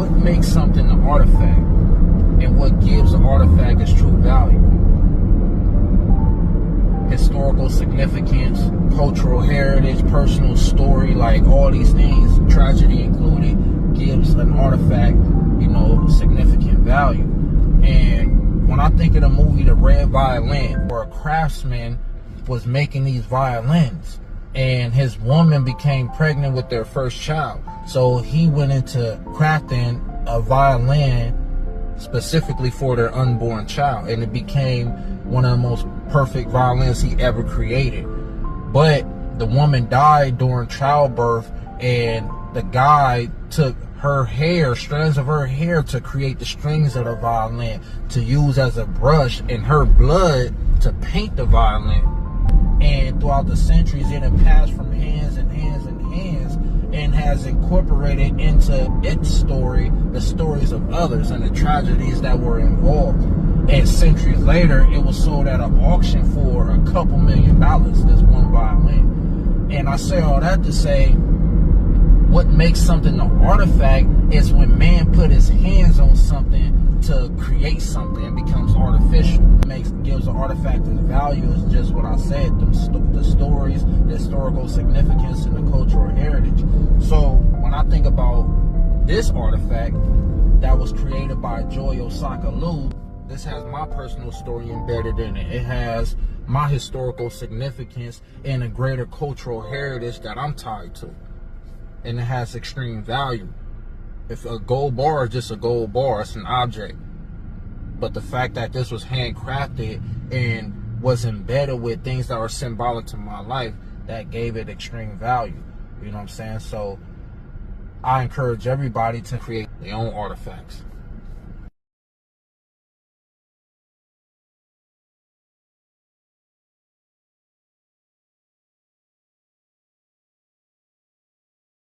what makes something an artifact and what gives an artifact its true value. Historical significance, cultural heritage, personal story, like all these things, tragedy included, gives an artifact, significant value. And when I think of the movie The Red Violin, where a craftsman was making these violins and his woman became pregnant with their first child, so he went into crafting a violin specifically for their unborn child, and it became one of the most perfect violins he ever created. But the woman died during childbirth, and the guy took her hair, strands of her hair, to create the strings of the violin to use as a brush, and her blood to paint the violin. And throughout the centuries, it had passed from hands and hands and hands, and has incorporated into its story the stories of others and the tragedies that were involved. And centuries later, it was sold at an auction for a couple $1 million, this one violin. And I say all that to say, what makes something an artifact is when man put his hands on something to create something, it becomes artificial. Gives an artifact its value is just what I said, the stories, the historical significance, and the cultural heritage. So when I think about this artifact that was created by Joy Osaka Liu, this has my personal story embedded in it. It has my historical significance and a greater cultural heritage that I'm tied to. And it has extreme value. If a gold bar is just a gold bar, it's an object. But the fact that this was handcrafted and was embedded with things that were symbolic to my life, that gave it extreme value. You know what I'm saying? So I encourage everybody to create their own artifacts.